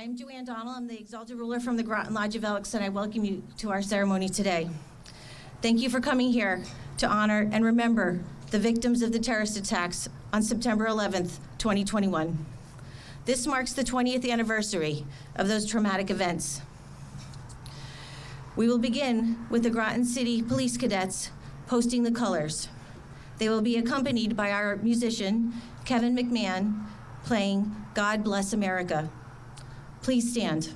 I'm Joanne Donnell. I'm the Exalted Ruler from the Groton Lodge of Elks, and I welcome you to our ceremony today. Thank you for coming here to honor and remember the victims of the terrorist attacks on September 11th, 2021. This marks the 20th anniversary of those traumatic events. We will begin with the Groton City Police Cadets posting the colors. They will be accompanied by our musician, Kevin McMahon, playing God Bless America. Please stand.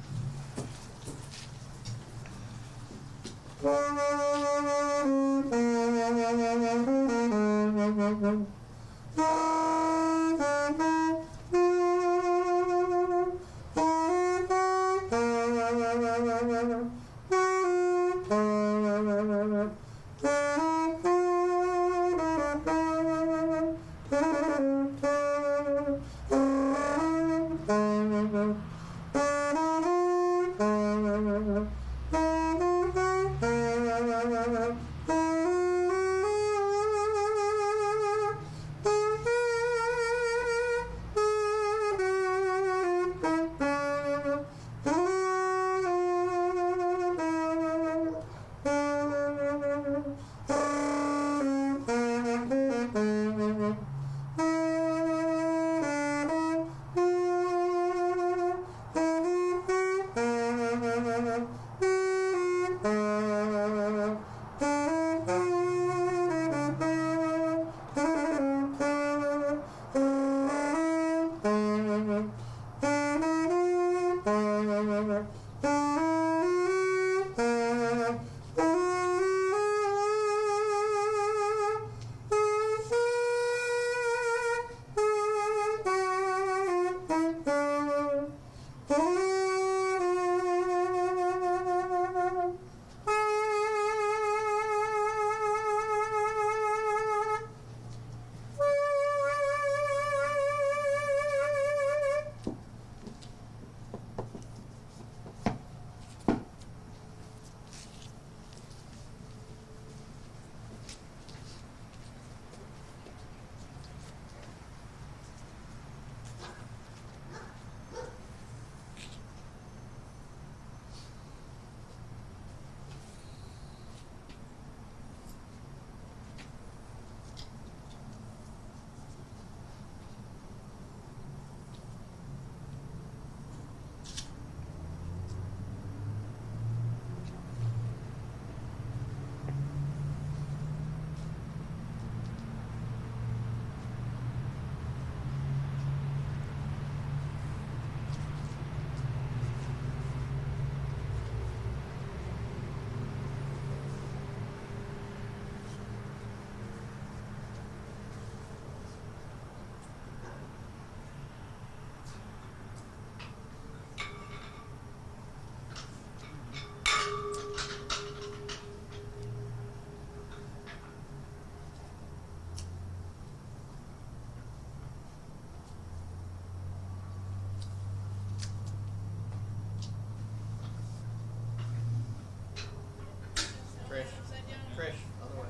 Trish, other way.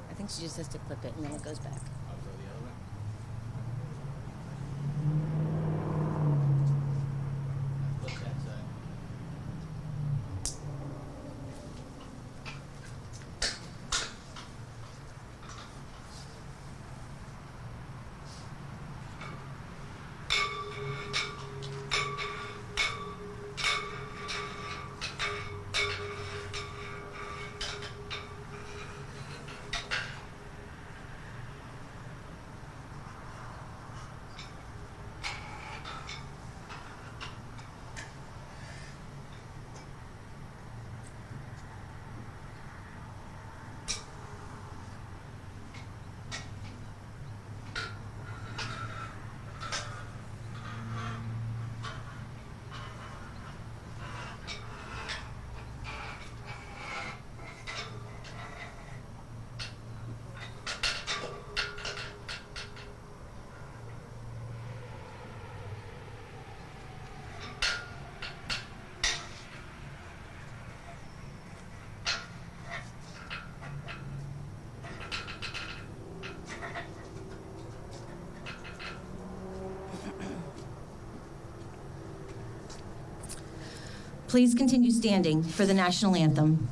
I think she just has to clip it and then it goes back. I'll go the other way. Flip that side. Please continue standing for the National Anthem.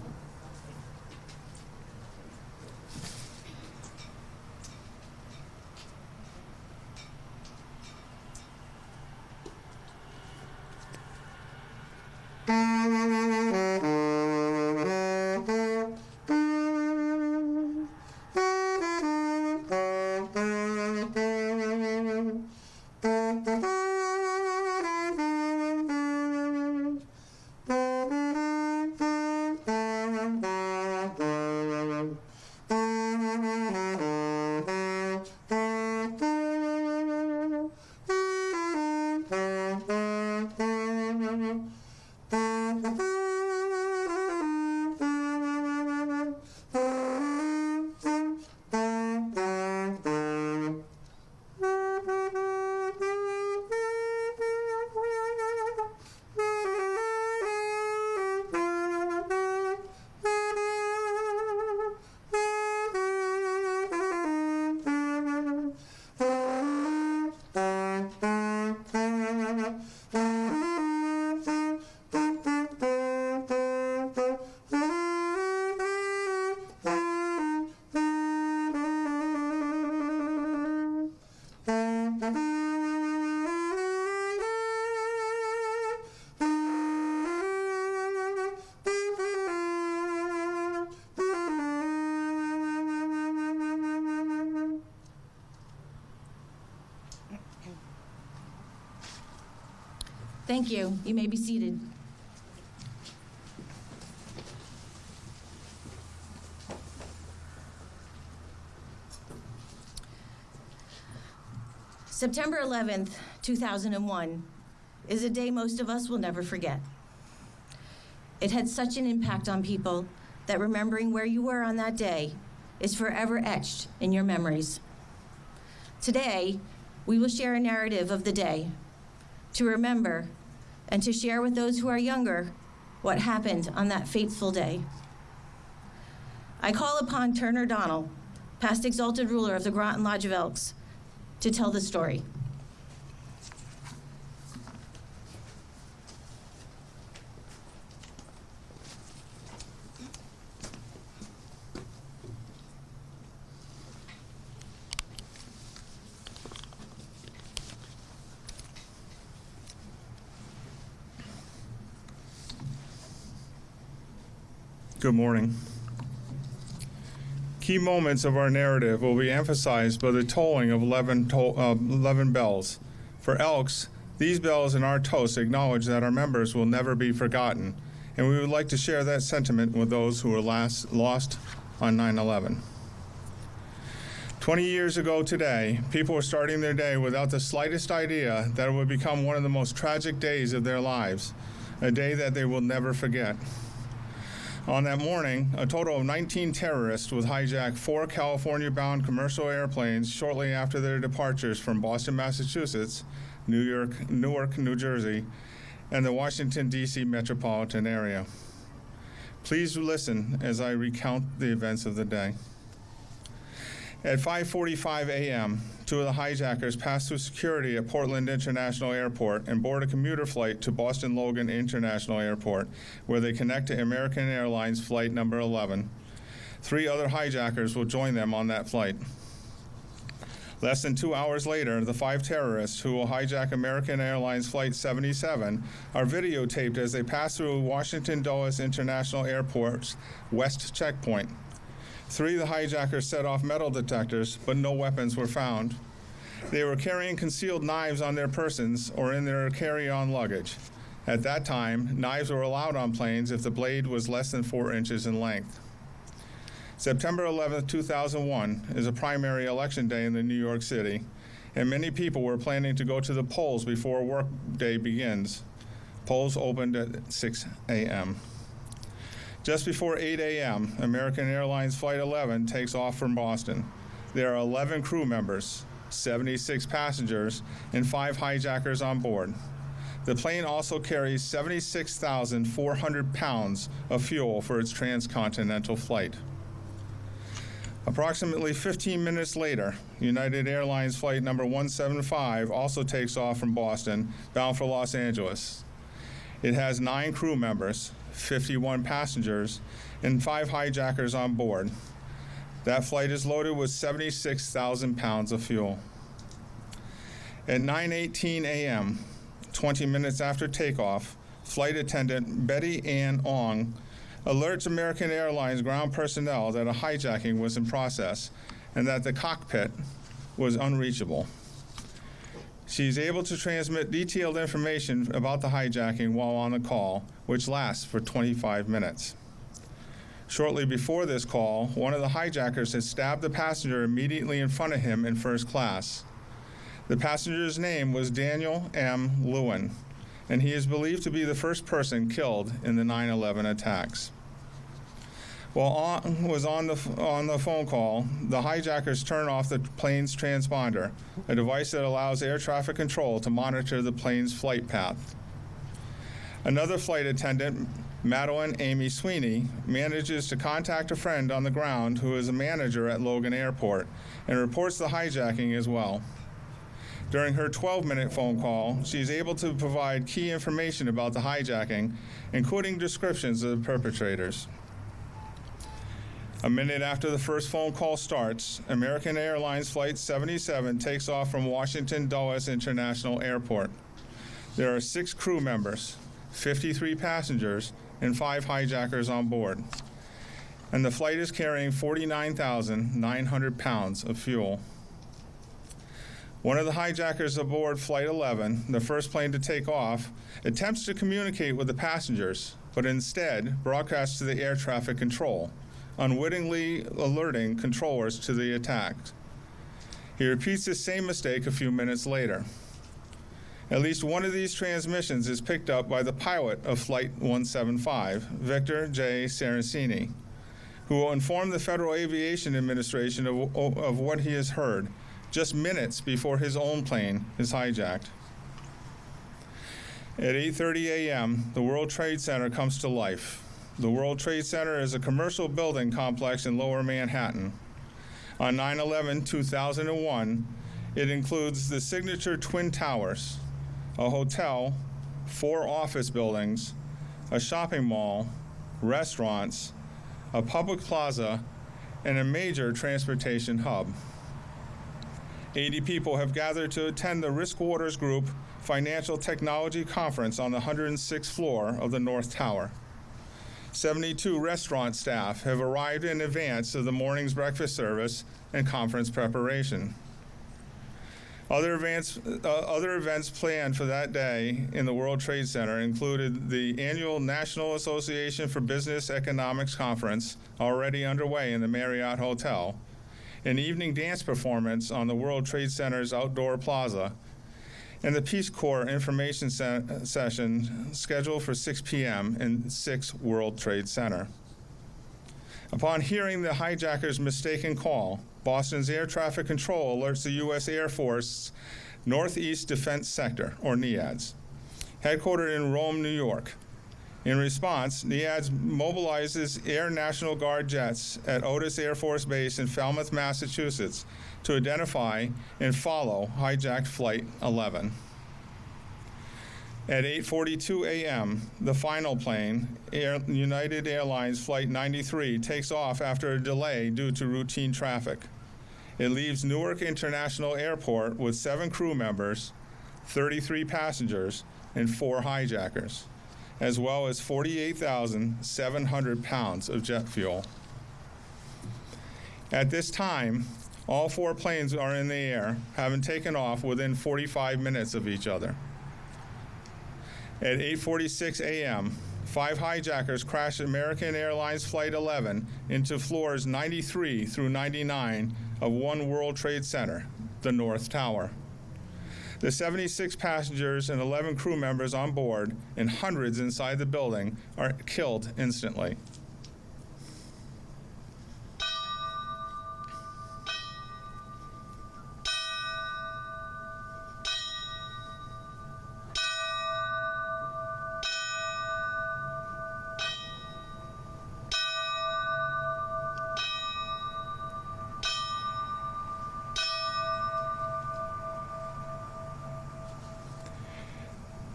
Thank you. You may be seated. September 11th, 2001 is a day most of us will never forget. It had such an impact on people that remembering where you were on that day is forever etched in your memories. Today, we will share a narrative of the day to remember and to share with those who are younger what happened on that fateful day. I call upon Turner Donnell, past exalted ruler of the Groton Lodge of Elks, to tell the story. Good morning. Key moments of our narrative will be emphasized by the tolling of 11 bells. For Elks, these bells and our toast acknowledge that our members will never be forgotten, and we would like to share that sentiment with those who were lost on 9/11. 20 years ago today, people were starting their day without the slightest idea that it would become one of the most tragic days of their lives, a day that they will never forget. On that morning, a total of 19 terrorists would hijack 4 California-bound commercial airplanes shortly after their departures from Boston, Massachusetts, Newark, New Jersey, and the Washington, D.C. metropolitan area. Please listen as I recount the events of the day. At 5:45 a.m., 2 of the hijackers passed through security at Portland International Airport and boarded a commuter flight to Boston Logan International Airport, where they connect to American Airlines Flight number 11. 3 other hijackers will join them on that flight. Less than 2 hours later, the 5 terrorists who will hijack American Airlines Flight 77 are videotaped as they pass through Washington Dulles International Airport's West Checkpoint. 3 of the hijackers set off metal detectors, but no weapons were found. They were carrying concealed knives on their persons or in their carry-on luggage. At that time, knives were allowed on planes if the blade was less than 4 inches in length. September 11, 2001 is a primary election day in New York City, and many people were planning to go to the polls before work day begins. Polls opened at 6 a.m. Just before 8 a.m., American Airlines Flight 11 takes off from Boston. There are 11 crew members, 76 passengers, and 5 hijackers on board. The plane also carries 76,400 pounds of fuel for its transcontinental flight. Approximately 15 minutes later, United Airlines Flight number 175 also takes off from Boston, bound for Los Angeles. It has 9 crew members, 51 passengers, and 5 hijackers on board. That flight is loaded with 76,000 pounds of fuel. At 9:18 a.m., 20 minutes after takeoff, flight attendant Betty Ann Ong alerts American Airlines ground personnel that a hijacking was in process and that the cockpit was unreachable. She's able to transmit detailed information about the hijacking while on the call, which lasts for 25 minutes. Shortly before this call, one of the hijackers had stabbed the passenger immediately in front of him in first class. The passenger's name was Daniel M. Lewin, and he is believed to be the first person killed in the 9/11 attacks. While Ong was on the phone call, the hijackers turned off the plane's transponder, a device that allows air traffic control to monitor the plane's flight path. Another flight attendant, Madeline Amy Sweeney, manages to contact a friend on the ground who is a manager at Logan Airport and reports the hijacking as well. During her 12-minute phone call, she is able to provide key information about the hijacking, including descriptions of the perpetrators. A minute after the first phone call starts, American Airlines Flight 77 takes off from Washington Dulles International Airport. There are 6 crew members, 53 passengers, and 5 hijackers on board. And the flight is carrying 49,900 pounds of fuel. One of the hijackers aboard Flight 11, the first plane to take off, attempts to communicate with the passengers, but instead broadcasts to the air traffic control, unwittingly alerting controllers to the attack. He repeats the same mistake a few minutes later. At least one of these transmissions is picked up by the pilot of Flight 175, Victor J. Saraceni, who will inform the Federal Aviation Administration of what he has heard just minutes before his own plane is hijacked. At 8:30 a.m., the World Trade Center comes to life. The World Trade Center is a commercial building complex in Lower Manhattan. On 9/11/2001, it includes the signature Twin Towers, a hotel, 4 office buildings, a shopping mall, restaurants, a public plaza, and a major transportation hub. 80 people have gathered to attend the Risk Waters Group Financial Technology Conference on the 106th floor of the North Tower. 72 restaurant staff have arrived in advance of the morning's breakfast service and conference preparation. Other events planned for that day in the World Trade Center included the annual National Association for Business Economics Conference, already underway in the Marriott Hotel, an evening dance performance on the World Trade Center's outdoor plaza, and the Peace Corps information session scheduled for 6 p.m. in 6 World Trade Center. Upon hearing the hijackers' mistaken call, Boston's Air Traffic Control alerts the U.S. Air Force Northeast Defense Sector, or NEADS, headquartered in Rome, New York. In response, NEADS mobilizes Air National Guard jets at Otis Air Force Base in Falmouth, Massachusetts, to identify and follow hijacked Flight 11. At 8:42 a.m., the final plane, United Airlines Flight 93, takes off after a delay due to routine traffic. It leaves Newark International Airport with 7 crew members, 33 passengers, and 4 hijackers, as well as 48,700 pounds of jet fuel. At this time, all 4 planes are in the air, having taken off within 45 minutes of each other. At 8:46 a.m., 5 hijackers crashed American Airlines Flight 11 into floors 93 through 99 of One World Trade Center, the North Tower. The 76 passengers and 11 crew members on board and hundreds inside the building are killed instantly.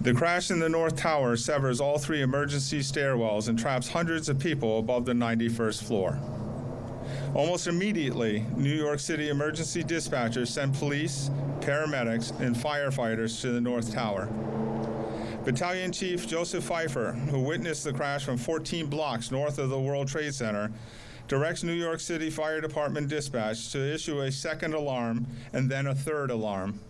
The crash in the North Tower severs all 3 emergency stairwells and traps hundreds of people above the 91st floor. Almost immediately, New York City emergency dispatchers sent police, paramedics, and firefighters to the North Tower. Battalion Chief Joseph Pfeiffer, who witnessed the crash from 14 blocks north of the World Trade Center, directs New York City Fire Department dispatch to issue a second alarm and then a third alarm.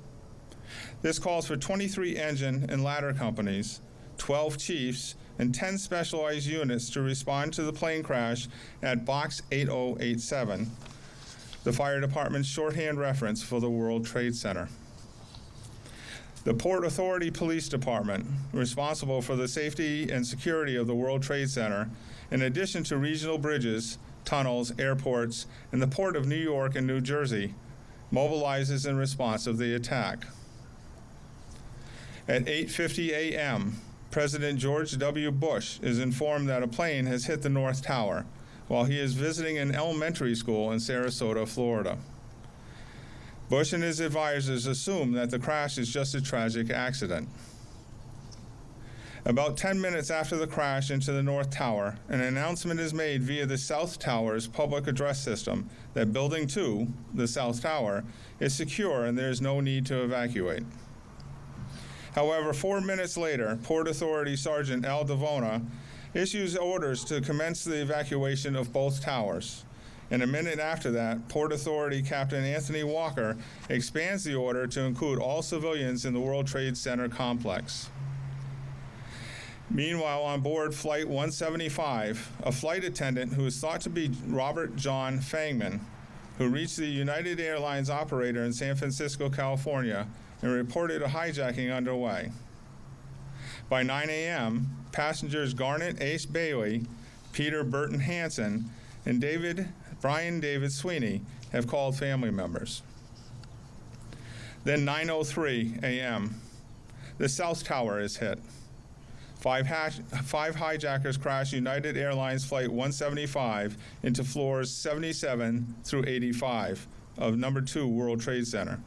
This calls for 23 engine and ladder companies, 12 chiefs, and 10 specialized units to respond to the plane crash at Box 8087, the fire department's shorthand reference for the World Trade Center. The Port Authority Police Department, responsible for the safety and security of the World Trade Center, in addition to regional bridges, tunnels, airports, and the Port of New York and New Jersey, mobilizes in response of the attack. At 8:50 a.m., President George W. Bush is informed that a plane has hit the North Tower while he is visiting an elementary school in Sarasota, Florida. Bush and his advisors assume that the crash is just a tragic accident. About 10 minutes after the crash into the North Tower, an announcement is made via the South Tower's public address system that Building 2, the South Tower, is secure and there is no need to evacuate. However, 4 minutes later, Port Authority Sergeant Al Devona issues orders to commence the evacuation of both towers. And a minute after that, Port Authority Captain Anthony Walker expands the order to include all civilians in the World Trade Center complex. Meanwhile, on board Flight 175, a flight attendant who is thought to be Robert John Fangman, who reached the United Airlines operator in San Francisco, California, and reported a hijacking underway. By 9 a.m., passengers Garnet Ace Bailey, Peter Burton Hansen, and Brian David Sweeney have called family members. Then 9:03 a.m., the South Tower is hit. Five hijackers crash United Airlines Flight 175 into floors 77 through 85 of No. 2 World Trade Center,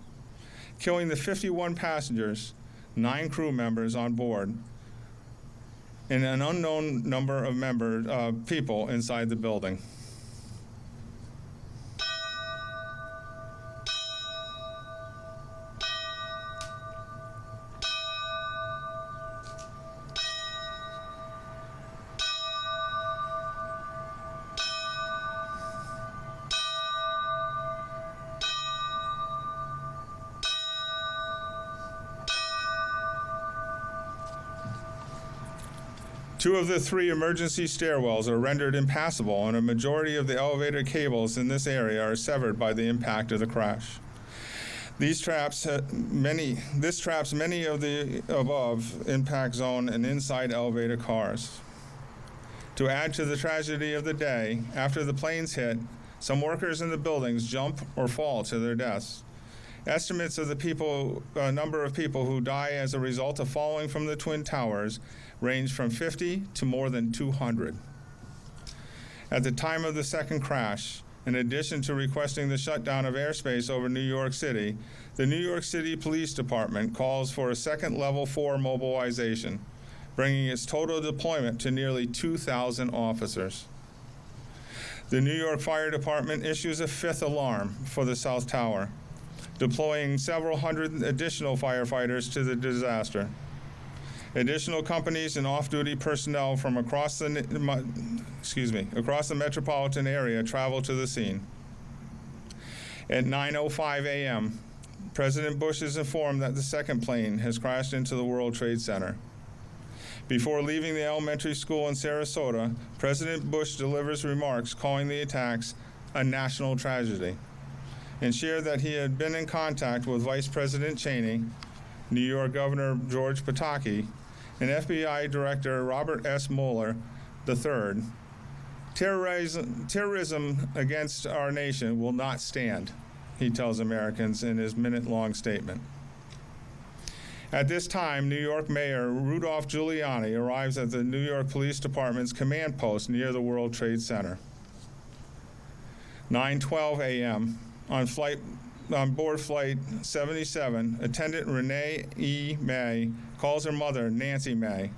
killing the 51 passengers, 9 crew members on board, and an unknown number of people inside the building. Two of the 3 emergency stairwells are rendered impassable, and a majority of the elevator cables in this area are severed by the impact of the crash. This traps many of the above impact zone and inside elevator cars. To add to the tragedy of the day, after the planes hit, some workers in the buildings jump or fall to their deaths. Estimates of the number of people who die as a result of falling from the Twin Towers range from 50 to more than 200. At the time of the second crash, in addition to requesting the shutdown of airspace over New York City, the New York City Police Department calls for a second Level 4 mobilization, bringing its total deployment to nearly 2,000 officers. The New York Fire Department issues a 5th alarm for the South Tower, deploying several hundred additional firefighters to the disaster. Additional companies and off-duty personnel from across the metropolitan area travel to the scene. At 9:05 a.m., President Bush is informed that the second plane has crashed into the World Trade Center. Before leaving the elementary school in Sarasota, President Bush delivers remarks calling the attacks a national tragedy, and shared that he had been in contact with Vice President Cheney, New York Governor George Pataki, and FBI Director Robert S. Mueller III. Terrorism against our nation will not stand, he tells Americans in his minute-long statement. At this time, New York Mayor Rudolph Giuliani arrives at the New York Police Department's command post near the World Trade Center. 9:12 a.m. on Flight on board Flight 77, attendant Renee E. May calls her mother, Nancy May,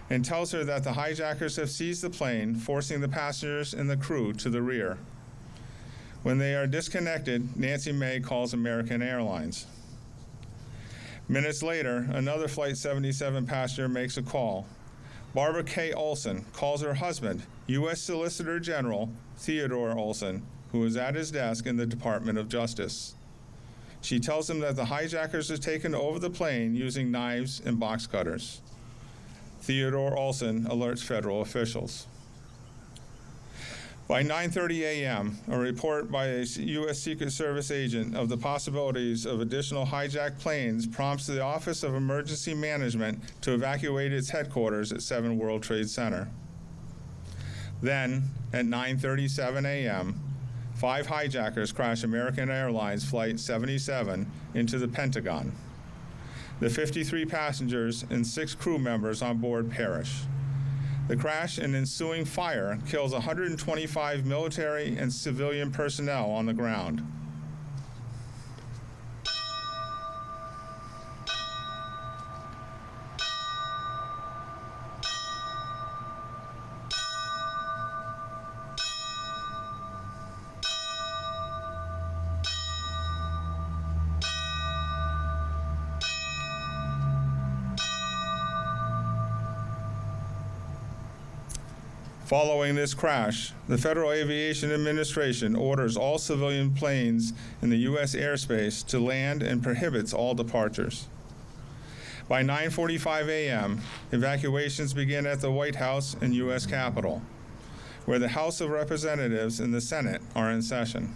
and tells her that the hijackers have seized the plane, forcing the passengers and the crew to the rear. When they are disconnected, Nancy May calls American Airlines. Minutes later, another Flight 77 passenger makes a call. Barbara K. Olson calls her husband, U.S. Solicitor General Theodore Olson, who is at his desk in the Department of Justice. She tells him that the hijackers have taken over the plane using knives and box cutters. Theodore Olson alerts federal officials. By 9:30 a.m., a report by a U.S. Secret Service agent of the possibilities of additional hijacked planes prompts the Office of Emergency Management to evacuate its headquarters at 7 World Trade Center. Then, at 9:37 a.m., 5 hijackers crash American Airlines Flight 77 into the Pentagon. The 53 passengers and 6 crew members on board perish. The crash and ensuing fire kills 125 military and civilian personnel on the ground. Following this crash, the Federal Aviation Administration orders all civilian planes in the U.S. airspace to land and prohibits all departures. By 9:45 a.m., evacuations begin at the White House and U.S. Capitol, where the House of Representatives and the Senate are in session.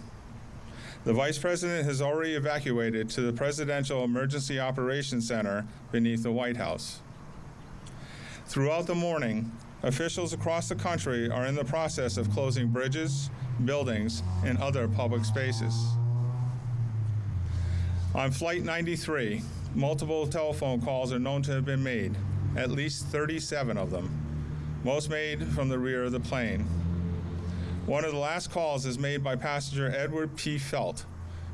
The Vice President has already evacuated to the Presidential Emergency Operations Center beneath the White House. Throughout the morning, officials across the country are in the process of closing bridges, buildings, and other public spaces. On Flight 93, multiple telephone calls are known to have been made, at least 37 of them, most made from the rear of the plane. One of the last calls is made by passenger Edward P. Felt,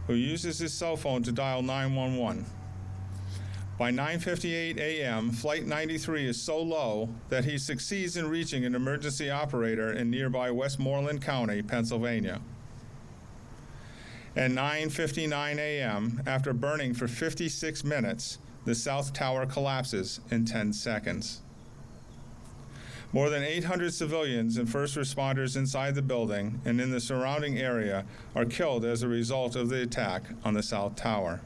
who uses his cell phone to dial 911. By 9:58 a.m., Flight 93 is so low that he succeeds in reaching an emergency operator in nearby Westmoreland County, Pennsylvania. At 9:59 a.m., after burning for 56 minutes, the South Tower collapses in 10 seconds. More than 800 civilians and first responders inside the building and in the surrounding area are killed as a result of the attack on the South Tower.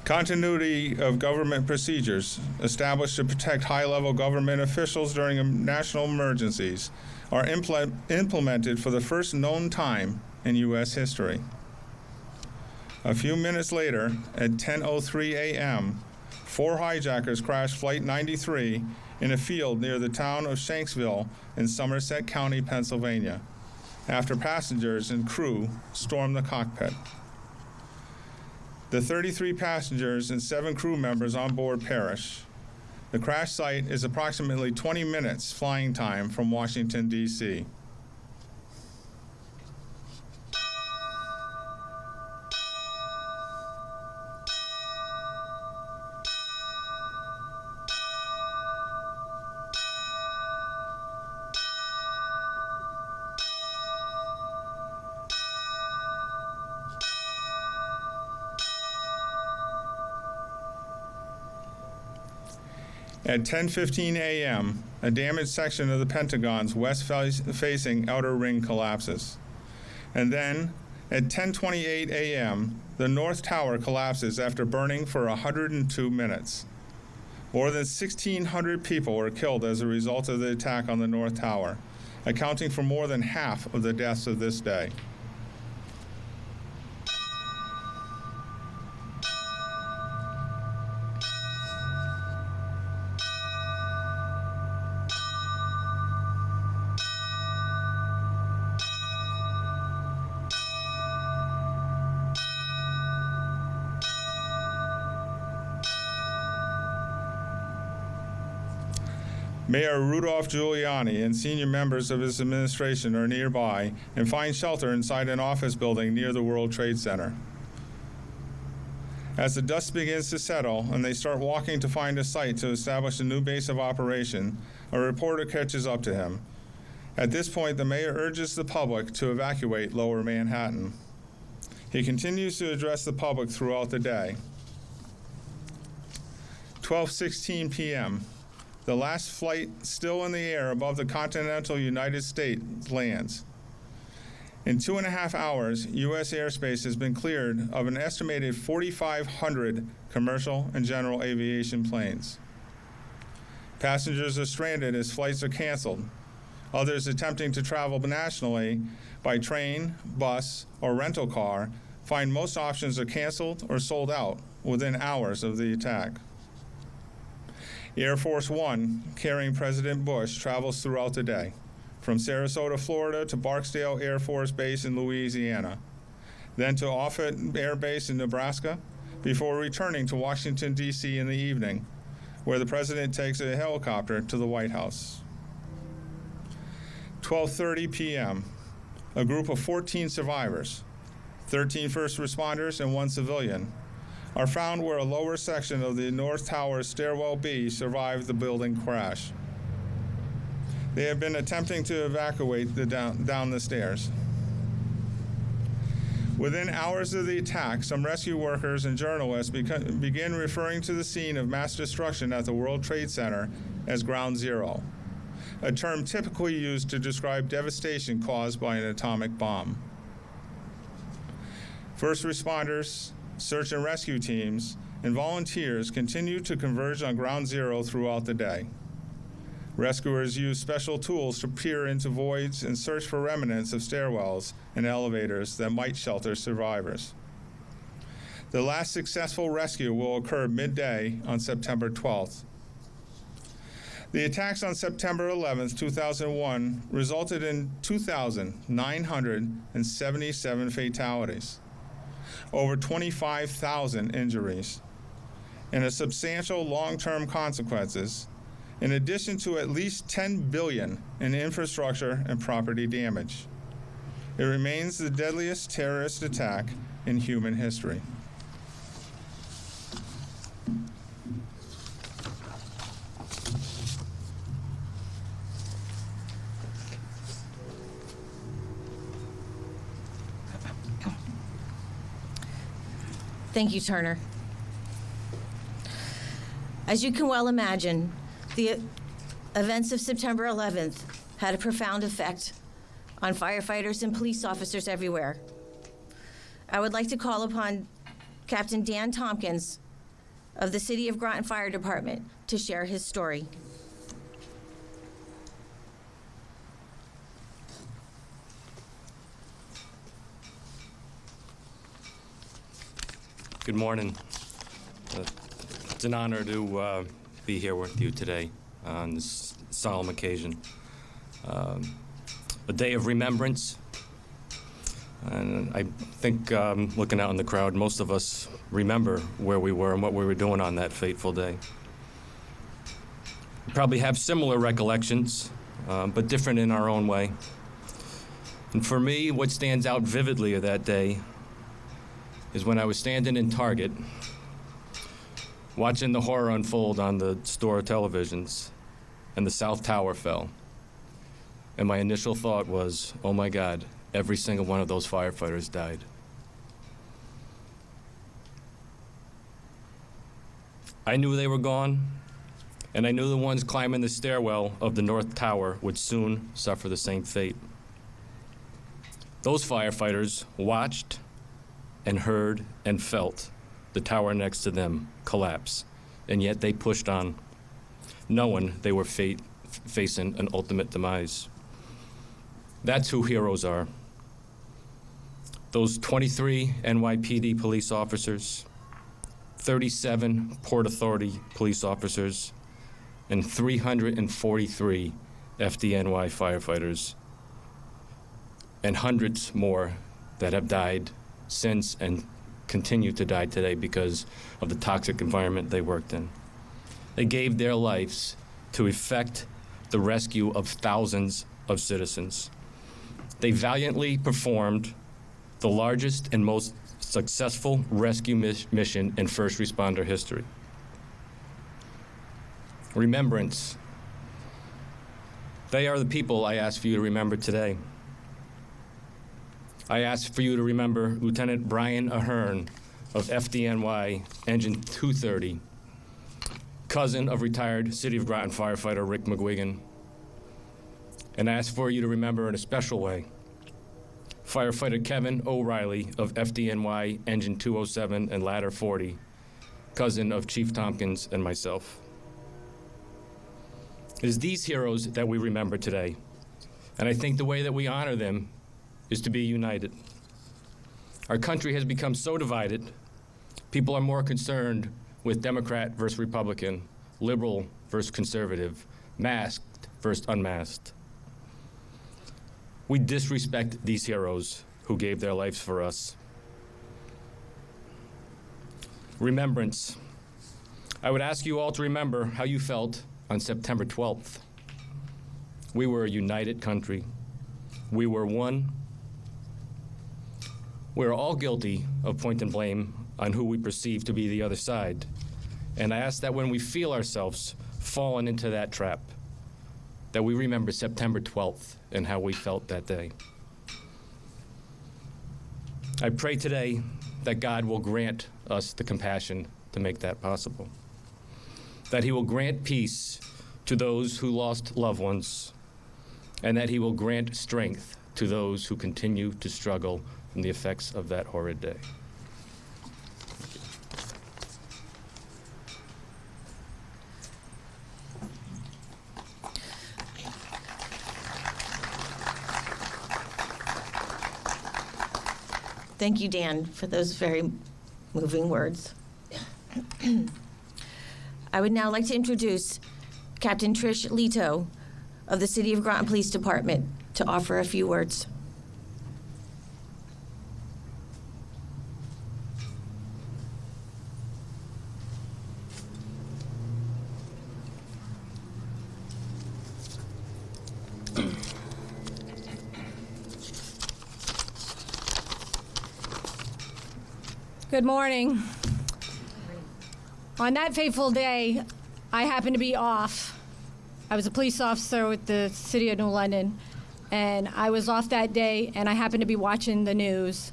Continuity of government procedures established to protect high-level government officials during national emergencies are implemented for the first known time in U.S. history. A few minutes later, at 10:03 a.m., 4 hijackers crashed Flight 93 in a field near the town of Shanksville in Somerset County, Pennsylvania, after passengers and crew stormed the cockpit. The 33 passengers and 7 crew members on board perish. The crash site is approximately 20 minutes flying time from Washington, D.C. At 10:15 a.m., a damaged section of the Pentagon's west-facing outer ring collapses. And then, at 10:28 a.m., the North Tower collapses after burning for 102 minutes. More than 1,600 people were killed as a result of the attack on the North Tower, accounting for more than half of the deaths of this day. Mayor Rudolph Giuliani and senior members of his administration are nearby and find shelter inside an office building near the World Trade Center. As the dust begins to settle and they start walking to find a site to establish a new base of operation, a reporter catches up to him. At this point, the mayor urges the public to evacuate Lower Manhattan. He continues to address the public throughout the day. 12:16 p.m. The last flight still in the air above the continental United States lands. In 2.5 hours, U.S. airspace has been cleared of an estimated 4,500 commercial and general aviation planes. Passengers are stranded as flights are canceled. Others attempting to travel nationally by train, bus, or rental car find most options are canceled or sold out within hours of the attack. Air Force One, carrying President Bush, travels throughout the day, from Sarasota, Florida to Barksdale Air Force Base in Louisiana, then to Offutt Air Base in Nebraska, before returning to Washington, D.C. in the evening, where the president takes a helicopter to the White House. 12:30 p.m., a group of 14 survivors, 13 first responders and 1 civilian, are found where a lower section of the North Tower Stairwell B survived the building crash. They have been attempting to evacuate down the stairs. Within hours of the attack, some rescue workers and journalists begin referring to the scene of mass destruction at the World Trade Center as Ground Zero, a term typically used to describe devastation caused by an atomic bomb. First responders, search and rescue teams, and volunteers continue to converge on Ground Zero throughout the day. Rescuers use special tools to peer into voids and search for remnants of stairwells and elevators that might shelter survivors. The last successful rescue will occur midday on September 12th. The attacks on September 11th, 2001 resulted in 2,977 fatalities, over 25,000 injuries, and a substantial long-term consequences, in addition to at least $10 billion in infrastructure and property damage. It remains the deadliest terrorist attack in human history. Thank you, Turner. As you can well imagine, the events of September 11th had a profound effect on firefighters and police officers everywhere. I would like to call upon Captain Dan Tompkins of the City of Groton Fire Department to share his story. Good morning. It's an honor to be here with you today on this solemn occasion. A day of remembrance. And I think, looking out in the crowd, most of us remember where we were and what we were doing on that fateful day. We probably have similar recollections, but different in our own way. And for me, what stands out vividly of that day is when I was standing in Target, watching the horror unfold on the store televisions, and the South Tower fell. And my initial thought was, oh my God, every single one of those firefighters died. I knew they were gone, and I knew the ones climbing the stairwell of the North Tower would soon suffer the same fate. Those firefighters watched and heard and felt the tower next to them collapse, and yet they pushed on, knowing they were facing an ultimate demise. That's who heroes are. Those 23 NYPD police officers, 37 Port Authority police officers, and 343 FDNY firefighters, and hundreds more that have died since and continue to die today because of the toxic environment they worked in. They gave their lives to effect the rescue of thousands of citizens. They valiantly performed the largest and most successful rescue mission in first responder history. Remembrance. They are the people I ask for you to remember today. I ask for you to remember Lieutenant Brian Ahern of FDNY Engine 230, cousin of retired City of Groton firefighter Rick McGuigan. And I ask for you to remember in a special way Firefighter Kevin O'Reilly of FDNY Engine 207 and Ladder 40, cousin of Chief Tompkins and myself. It is these heroes that we remember today, and I think the way that we honor them is to be united. Our country has become so divided, people are more concerned with Democrat versus Republican, liberal versus conservative, masked versus unmasked. We disrespect these heroes who gave their lives for us. Remembrance. I would ask you all to remember how you felt on September 12th. We were a united country. We were one. We're all guilty of pointing blame on who we perceive to be the other side. And I ask that when we feel ourselves falling into that trap, that we remember September 12th and how we felt that day. I pray today that God will grant us the compassion to make that possible, that he will grant peace to those who lost loved ones, and that he will grant strength to those who continue to struggle from the effects of that horrid day. Thank you, Dan, for those very moving words. I would now like to introduce Captain Trish Leto of the City of Groton Police Department to offer a few words. Good morning. On that fateful day, I happened to be off. I was a police officer with the City of New London, and I was off that day, and I happened to be watching the news,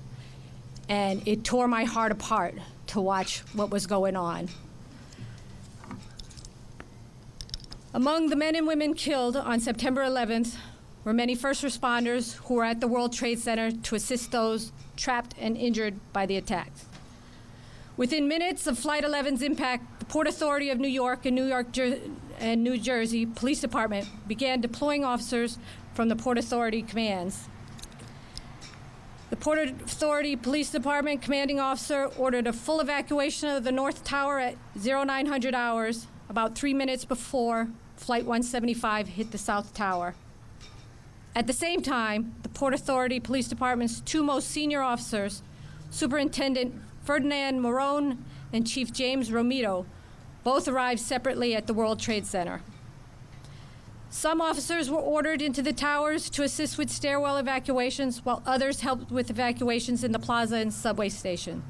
and it tore my heart apart to watch what was going on. Among the men and women killed on September 11th were many first responders who were at the World Trade Center to assist those trapped and injured by the attacks. Within minutes of Flight 11's impact, the Port Authority of New York and New Jersey Police Department began deploying officers from the Port Authority commands. The Port Authority Police Department commanding officer ordered a full evacuation of the North Tower at 0900 hours, about 3 minutes before Flight 175 hit the South Tower. At the same time, the Port Authority Police Department's two most senior officers, Superintendent Ferdinand Marone and Chief James Romito, both arrived separately at the World Trade Center. Some officers were ordered into the towers to assist with stairwell evacuations, while others helped with evacuations in the plaza and subway station.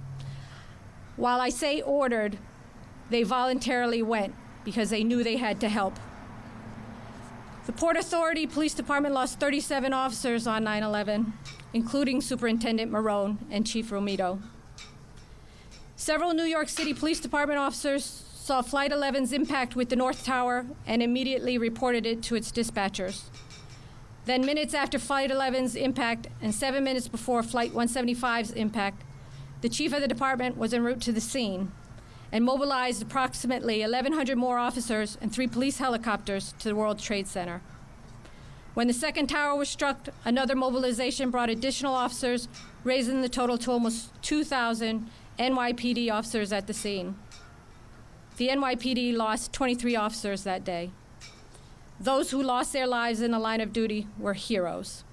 While I say ordered, they voluntarily went because they knew they had to help. The Port Authority Police Department lost 37 officers on 9/11, including Superintendent Marone and Chief Romito. Several New York City Police Department officers saw Flight 11's impact with the North Tower and immediately reported it to its dispatchers. Then minutes after Flight 11's impact and 7 minutes before Flight 175's impact, the chief of the department was en route to the scene and mobilized approximately 1,100 more officers and 3 police helicopters to the World Trade Center. When the second tower was struck, another mobilization brought additional officers, raising the total to almost 2,000 NYPD officers at the scene. The NYPD lost 23 officers that day. Those who lost their lives in the line of duty were heroes.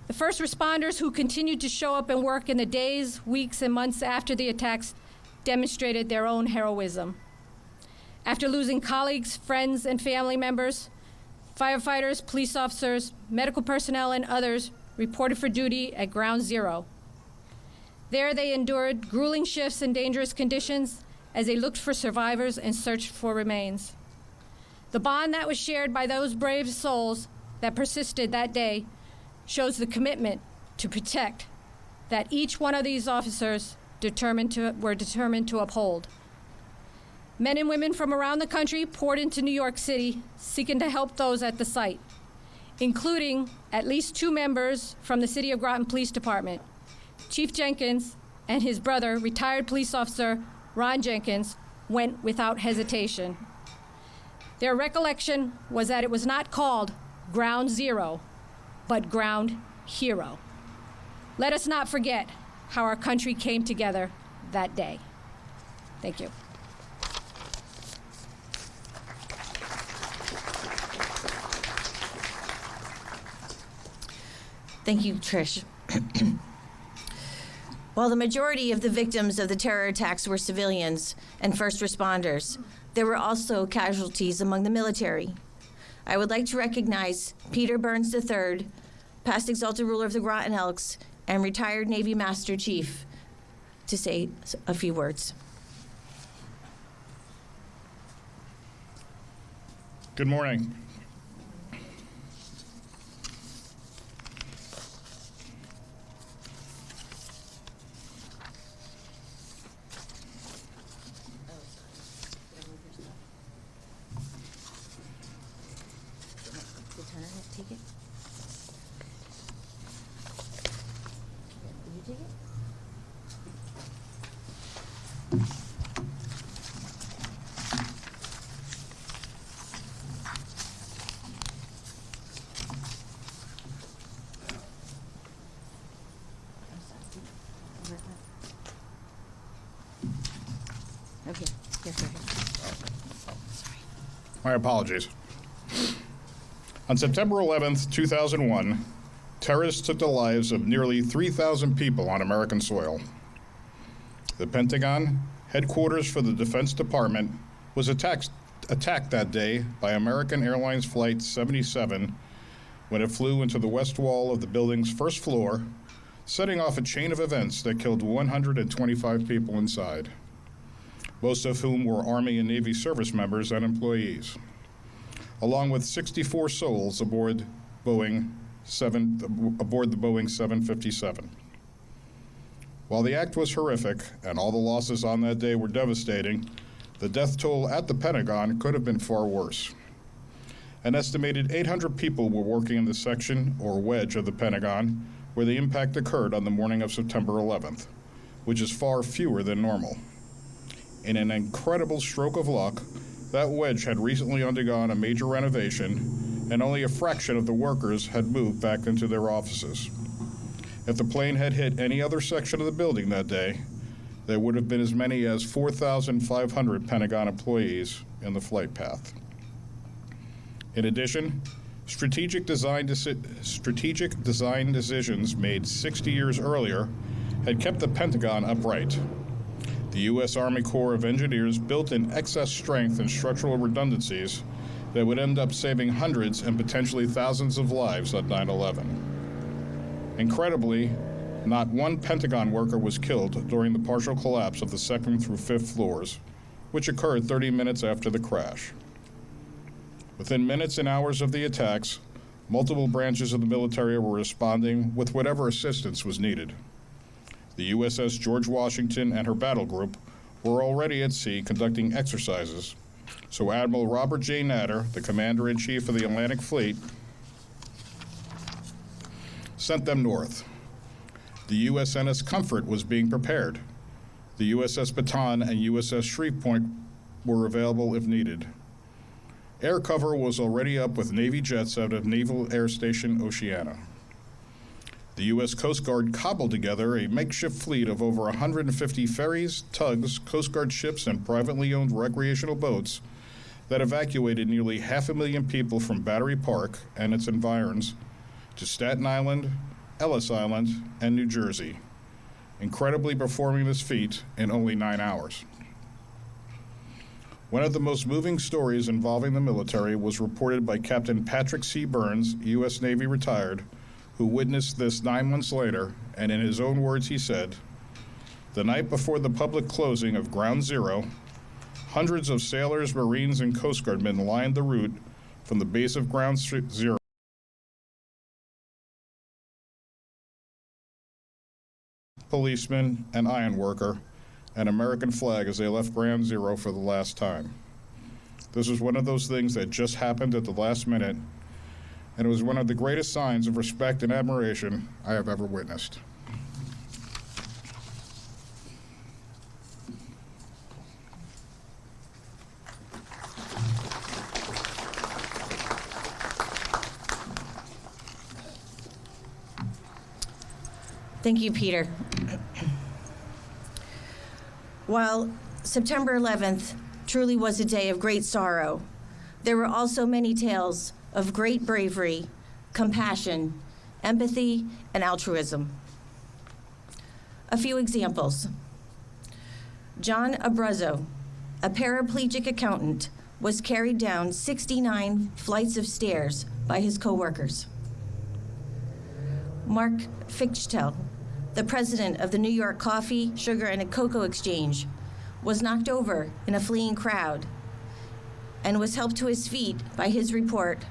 The first responders who continued to show up and work in the days, weeks, and months after the attacks demonstrated their own heroism. After losing colleagues, friends, and family members, Firefighters, police officers, medical personnel, and others reported for duty at Ground Zero. There they endured grueling shifts and dangerous conditions as they looked for survivors and searched for remains. The bond that was shared by those brave souls that persisted that day shows the commitment to protect that each one of these officers were determined to uphold. Men and women from around the country poured into New York City seeking to help those at the site, including at least 2 members from the City of Groton Police Department. Chief Jenkins and his brother, retired police officer Ron Jenkins, went without hesitation. Their recollection was that it was not called Ground Zero, but Ground Hero. Let us not forget how our country came together that day. Thank you. Thank you, Trish. While the majority of the victims of the terror attacks were civilians and first responders, there were also casualties among the military. I would like to recognize Peter Burns III, past Exalted Ruler of the Groton Elks, and retired Navy Master Chief, to say a few words. Good morning. Take it. Will you take it? Okay, here. Sorry. My apologies. On September 11th, 2001, terrorists took the lives of nearly 3,000 people on American soil. The Pentagon, headquarters for the Defense Department, was attacked that day by American Airlines Flight 77 when it flew into the west wall of the building's first floor, setting off a chain of events that killed 125 people inside, most of whom were Army and Navy service members and employees, along with 64 souls aboard the Boeing 757. While the act was horrific and all the losses on that day were devastating, the death toll at the Pentagon could have been far worse. An estimated 800 people were working in the section or wedge of the Pentagon where the impact occurred on the morning of September 11th, which is far fewer than normal. In an incredible stroke of luck, that wedge had recently undergone a major renovation, and only a fraction of the workers had moved back into their offices. If the plane had hit any other section of the building that day, there would have been as many as 4,500 Pentagon employees in the flight path. In addition, strategic design decisions made 60 years earlier had kept the Pentagon upright. The U.S. Army Corps of Engineers built in excess strength and structural redundancies that would end up saving hundreds and potentially thousands of lives on 9/11. Incredibly, not one Pentagon worker was killed during the partial collapse of the 2nd through 5th floors, which occurred 30 minutes after the crash. Within minutes and hours of the attacks, multiple branches of the military were responding with whatever assistance was needed. The USS George Washington and her battle group were already at sea conducting exercises, so Admiral Robert J. Natter, the Commander-in-Chief of the Atlantic Fleet, sent them north. The USNS Comfort was being prepared. The USS Baton and USS Shreveport were available if needed. Air cover was already up with Navy jets out of Naval Air Station Oceana. The U.S. Coast Guard cobbled together a makeshift fleet of over 150 ferries, tugs, Coast Guard ships, and privately owned recreational boats that evacuated nearly 500,000 people from Battery Park and its environs to Staten Island, Ellis Island, and New Jersey, incredibly performing this feat in only 9 hours. One of the most moving stories involving the military was reported by Captain Patrick C. Burns, U.S. Navy retired, who witnessed this 9 months later, and in his own words he said, "The night before the public closing of Ground Zero, hundreds of sailors, Marines, and Coast Guardmen lined the route from the base of Ground Zero. Policeman, an iron worker, an American flag as they left Ground Zero for the last time. This was one of those things that just happened at the last minute, and it was one of the greatest signs of respect and admiration I have ever witnessed." Thank you, Peter. While September 11th truly was a day of great sorrow, there were also many tales of great bravery, compassion, empathy, and altruism. A few examples. John Abruzzo, a paraplegic accountant, was carried down 69 flights of stairs by his coworkers. Mark Fichtel, the president of the New York Coffee, Sugar, and Cocoa Exchange, was knocked over in a fleeing crowd and was helped to his feet by his report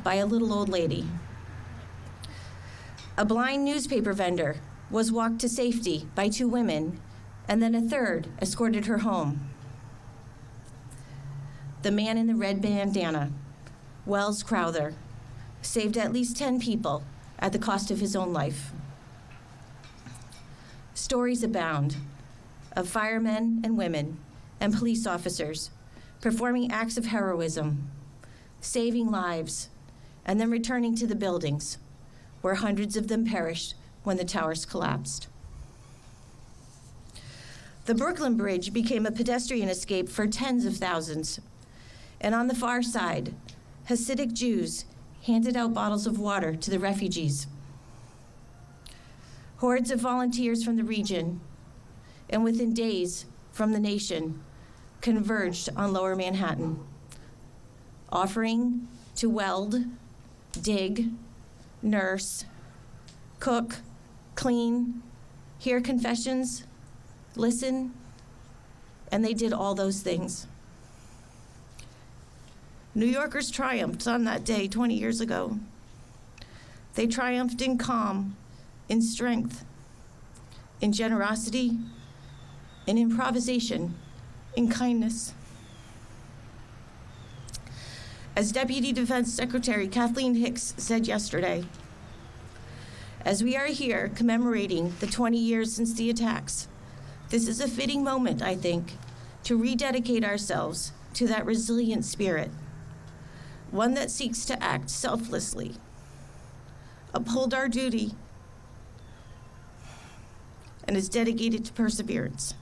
by a little old lady. A blind newspaper vendor was walked to safety by 2 women, and then a third escorted her home. The man in the red bandana, Wells Crowther, saved at least 10 people at the cost of his own life. Stories abound of firemen and women and police officers performing acts of heroism, saving lives, and then returning to the buildings where hundreds of them perished when the towers collapsed. The Brooklyn Bridge became a pedestrian escape for tens of thousands, and on the far side, Hasidic Jews handed out bottles of water to the refugees. Hordes of volunteers from the region, and within days from the nation, converged on Lower Manhattan, offering to weld, dig, nurse, cook, clean, hear confessions, listen, and they did all those things. New Yorkers triumphed on that day 20 years ago. They triumphed in calm, in strength, in generosity, in improvisation, in kindness. As Deputy Defense Secretary Kathleen Hicks said yesterday, as we are here commemorating the 20 years since the attacks, this is a fitting moment, I think, to rededicate ourselves to that resilient spirit, one that seeks to act selflessly, uphold our duty, and is dedicated to perseverance.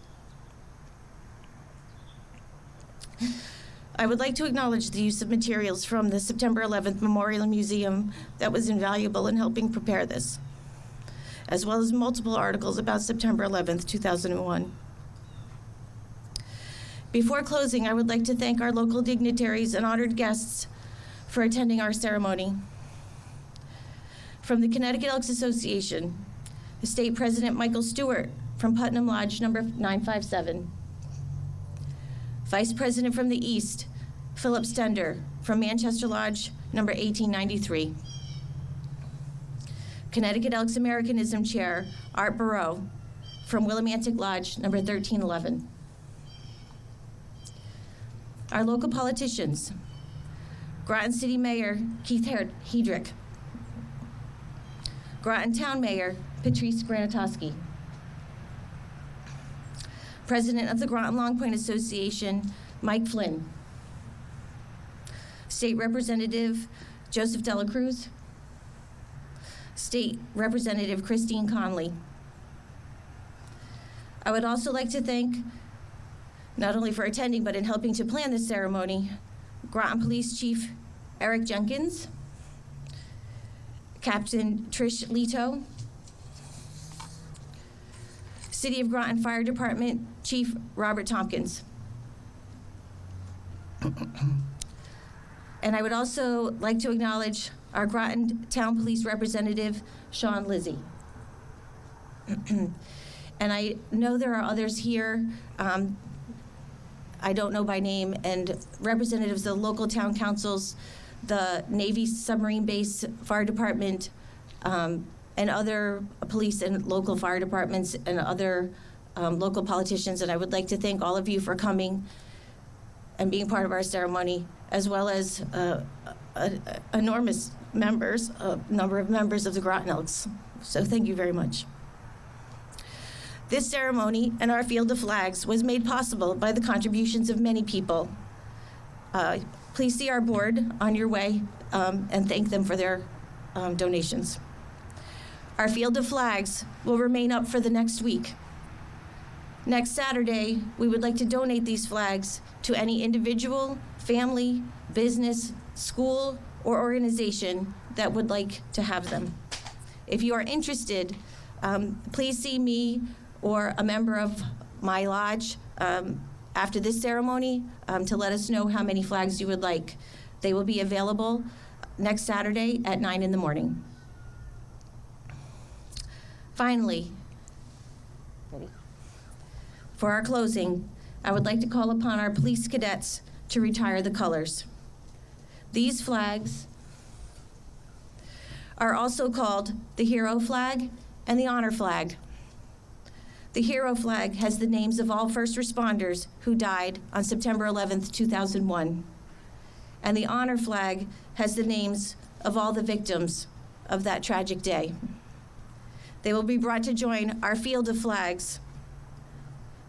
I would like to acknowledge the use of materials from the September 11th Memorial Museum that was invaluable in helping prepare this, as well as multiple articles about September 11th, 2001. Before closing, I would like to thank our local dignitaries and honored guests for attending our ceremony. From the Connecticut Elks Association, the State President Michael Stewart from Putnam Lodge number 957. Vice President from the East, Philip Stender from Manchester Lodge number 1893. Connecticut Elks Americanism Chair, Art Barreau from Willimantic Lodge number 1311. Our local politicians, Groton City Mayor Keith Hedrick, Groton Town Mayor Patrice Granatowski, President of the Groton Long Point Association, Mike Flynn, State Representative Joseph Dela Cruz, State Representative Christine Conley. I would also like to thank, not only for attending, but in helping to plan this ceremony, Groton Police Chief Eric Jenkins, Captain Trish Leto, City of Groton Fire Department Chief Robert Tompkins. And I would also like to acknowledge our Groton Town Police Representative, Sean Lizzie. And I know there are others here, I don't know by name, and representatives of the local town councils, the Navy Submarine Base Fire Department, and other police and local fire departments and other local politicians. And I would like to thank all of you for coming and being part of our ceremony, as well as enormous number of members of the Groton Elks. So thank you very much. This ceremony and our field of flags was made possible by the contributions of many people. Please see our board on your way and thank them for their donations. Our field of flags will remain up for the next week. Next Saturday, we would like to donate these flags to any individual, family, business, school, or organization that would like to have them. If you are interested, please see me or a member of my lodge after this ceremony to let us know how many flags you would like. They will be available next Saturday at 9 in the morning. Finally, for our closing, I would like to call upon our police cadets to retire the colors. These flags are also called the Hero Flag and the Honor Flag. The Hero Flag has the names of all first responders who died on September 11th, 2001. And the Honor Flag has the names of all the victims of that tragic day. They will be brought to join our field of flags.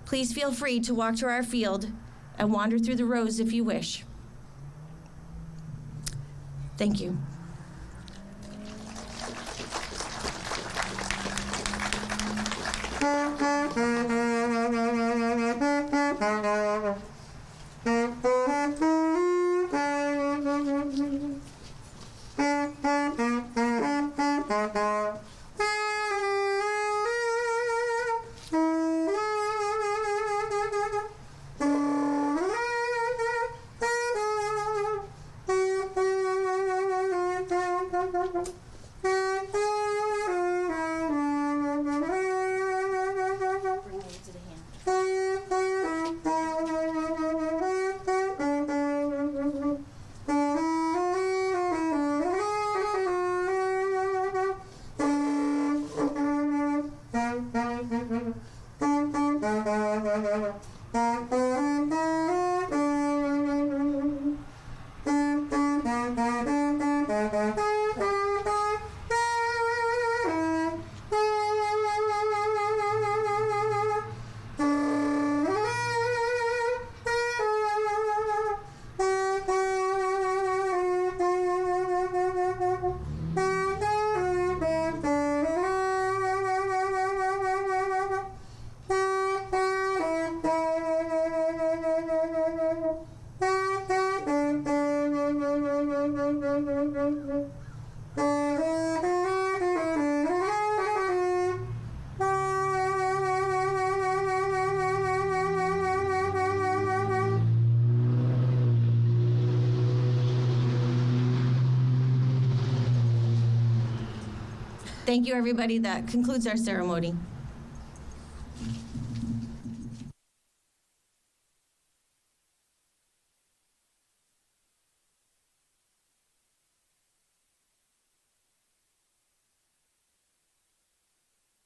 Please feel free to walk to our field and wander through the rows if you wish. Thank you. Thank you, everybody. That concludes our ceremony.